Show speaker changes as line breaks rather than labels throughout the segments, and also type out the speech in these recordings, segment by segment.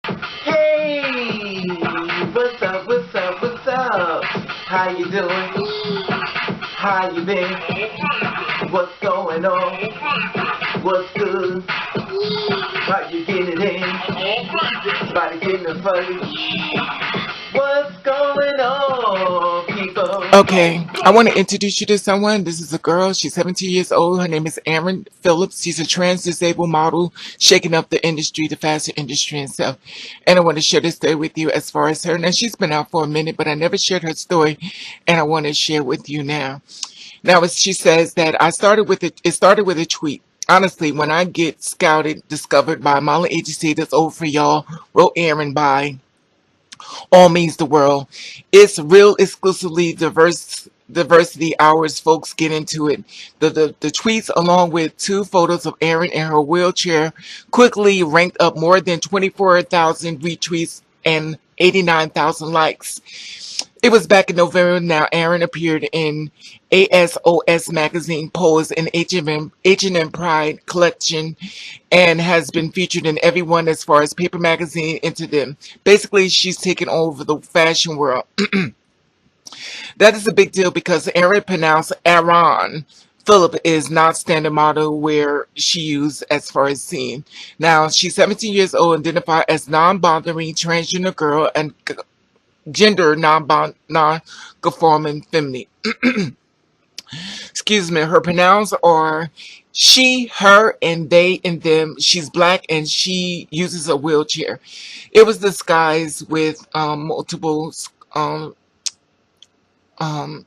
Hey, what's up, what's up, what's up? How you doing? How you been? What's going on? What's good? How you getting it in? Body getting the fight. What's going on, people? Okay, I want to introduce you to someone. This is a girl. She's 17 years old. Her name is Erin Phillips. She's a trans disabled model shaking up the industry, the fashion industry and stuff. And I want to share this story with you as far as her. Now, she's been out for a minute, but I never shared her story, and I want to share with you now. Now, she says that it started with a tweet. Honestly, when I get scouted, discovered by a modeling agency that's over for y'all, wrote Erin by all means the world. It's real exclusively diversity hours. Folks get into it. The tweets, along with two photos of Erin in her wheelchair, quickly ranked up more than 24,000 retweets and 89,000 likes. It was back in November. Now, Erin appeared in ASOS magazine, posed in H&M Pride collection, and has been featured in every one as far as paper magazine into them. Basically, she's taken over the fashion world. That is a big deal because Erin, pronounced Aaron Phillips, is not standard model where she used as far as seen. Now, she's 17 years old, identified as non-bothering transgender girl and gender non-conforming feminine. Excuse me. Her pronouns are she, her, and they, and them. She's black and she uses a wheelchair. It was disguised with multiple um, um,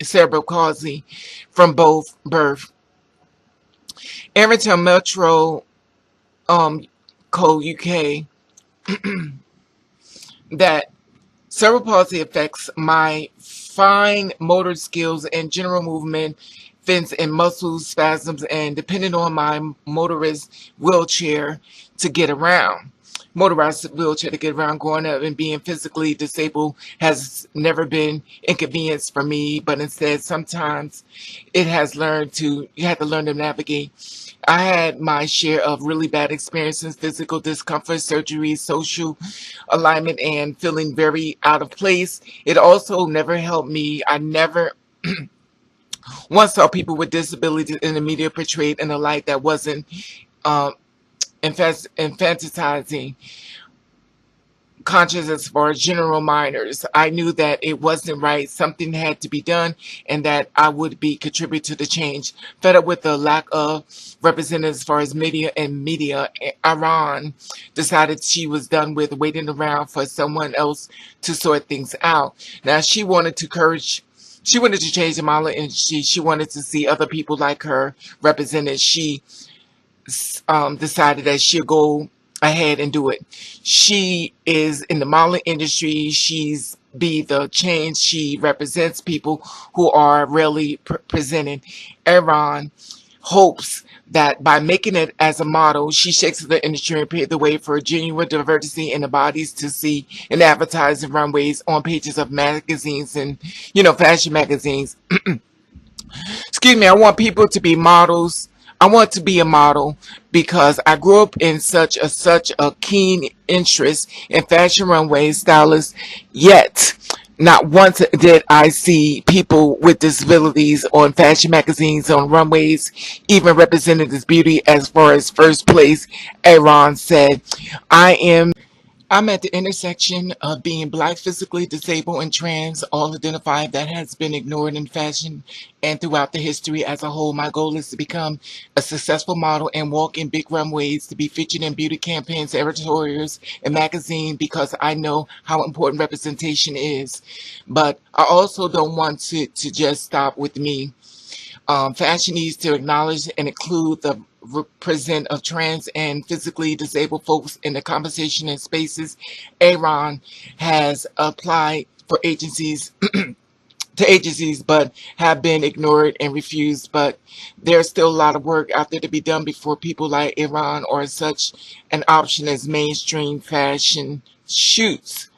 cerebral palsy from both birth. Everton Metro Code UK that cerebral palsy affects my fine motor skills and general movement, fins and muscle spasms, and depending on my wheelchair to get around. Motorized wheelchair to get around. Growing up and being physically disabled has never been inconvenience for me, but instead sometimes you have to learn to navigate. I had my share of really bad experiences, physical discomfort, surgery, social alignment, and feeling very out of place. It also never helped me. I never once saw people with disabilities in the media portrayed in a light that wasn't um, infantilizing conscious as far as general minors. I knew that it wasn't right. Something had to be done and that I would be contribute to the change. Fed up with the lack of representatives as far as media, Iran decided she was done with waiting around for someone else to sort things out. Now she wanted to change the model and she wanted to see other people like her represented. She decided that she'll go ahead and do it. She is in the modeling industry. She's be the change. She represents people who are rarely presented. Iran hopes that by making it as a model, she shakes the industry and paved the way for genuine diversity in the bodies to see in advertising runways on pages of magazines and, fashion magazines. Excuse me, I want people to be models. I want to be a model because I grew up in such a keen interest in fashion runways, stylists, yet not once did I see people with disabilities on fashion magazines, on runways, even represented as beauty as far as first place. Aaron said, I am I'm at the intersection of being black, physically disabled, and trans, all identified that has been ignored in fashion and throughout the history as a whole. My goal is to become a successful model and walk in big runways, to be featured in beauty campaigns, editorials, and magazines because I know how important representation is. But I also don't want to just stop with me. Fashion needs to acknowledge and include the represent of trans and physically disabled folks in the conversation and spaces. Aaron has applied for agencies to agencies but have been ignored and refused. But there's still a lot of work out there to be done before people like Aaron or such an option as mainstream fashion shoots.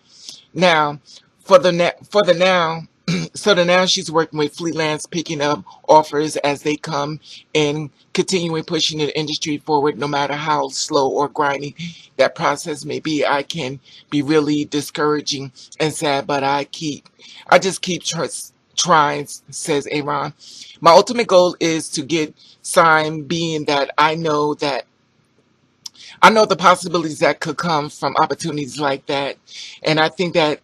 Now, for the now, So then now she's working with freelance, picking up offers as they come and continuing pushing the industry forward, no matter how slow or grinding that process may be. I can be really discouraging and sad, but I just keep trying, says Aaron. My ultimate goal is to get signed, being that I know the possibilities that could come from opportunities like that. And I think that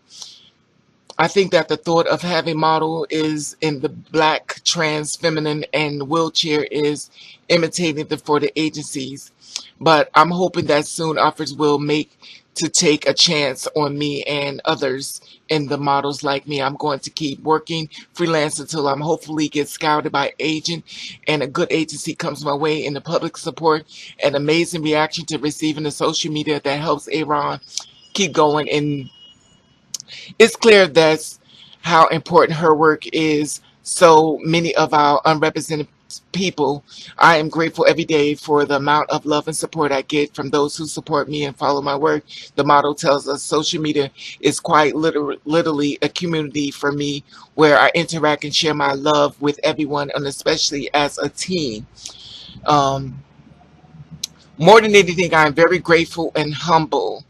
the thought of having model is in the black, trans, feminine, and wheelchair is imitating for the agencies. But I'm hoping that soon offers will make to take a chance on me and others in the models like me. I'm going to keep working freelance until I'm hopefully get scouted by agent and a good agency comes my way, and the public support and amazing reaction to receiving the social media that helps Aaron keep going. And it's clear that's how important her work is. So many of our unrepresented people, I am grateful every day for the amount of love and support I get from those who support me and follow my work. The motto tells us social media is quite literally a community for me, where I interact and share my love with everyone, and especially as a team. Um, More than anything, I am very grateful and humble.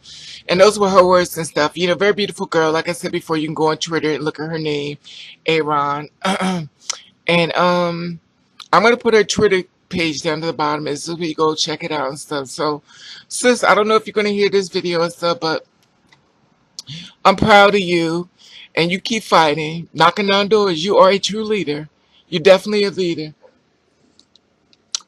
And those were her words and stuff. You know, very beautiful girl. Like I said before, you can go on Twitter and look at her name, Aaron. And I'm gonna put her Twitter page down to the bottom as soon as we go check it out and stuff. So, sis, I don't know if you're gonna hear this video and stuff, but I'm proud of you, and you keep fighting, knocking down doors. You are a true leader. You're definitely a leader.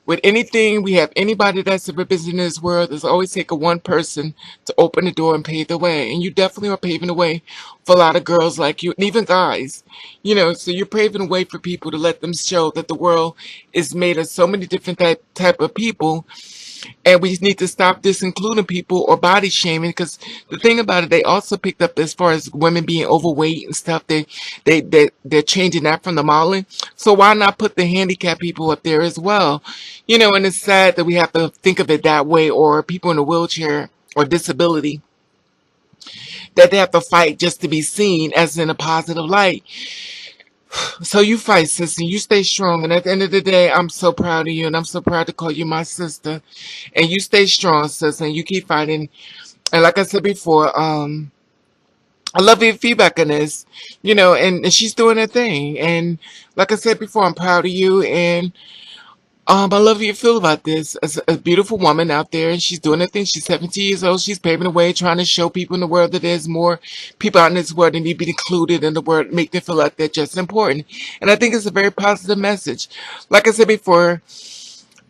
With anything, we have anybody that's represented in this world. There's always take a one person to open the door and pave the way. And you definitely are paving the way for a lot of girls like you, and even guys. You know, so you're paving the way for people to let them show that the world is made of so many different type of people, and we need to stop disincluding people or body shaming, because the thing about it, they also picked up as far as women being overweight and stuff. They're changing that from the modeling. So why not put the handicapped people up there as well? You know, and it's sad that we have to think of it that way, or people in a wheelchair or disability, that they have to fight just to be seen as in a positive light. So you fight, sis, and you stay strong. And at the end of the day, I'm so proud of you, and I'm so proud to call you my sister. And you stay strong, sis, and you keep fighting. And like I said before, I love your feedback on this, you know, and she's doing her thing. And like I said before, I'm proud of you, and I love how you feel about this. As a beautiful woman out there, and she's doing her thing. She's 70 years old. She's paving the way, trying to show people in the world that there's more people out in this world that need to be included in the world, make them feel like they're just important. And I think it's a very positive message. Like I said before,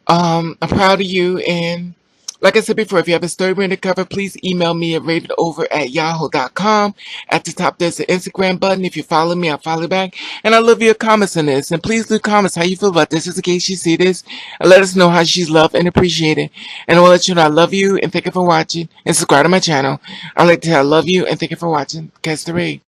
I'm proud of you, and like I said before, if you have a story we're to cover, please email me at ravenover@yahoo.com. At the top, there's an Instagram button. If you follow me, I'll follow back. And I love your comments on this. And please leave comments how you feel about this, just in case you see this. And let us know how she's loved and appreciated. And I will let you know I love you and thank you for watching. And subscribe to my channel. I'd like to say I love you and thank you for watching. Catch the Ray.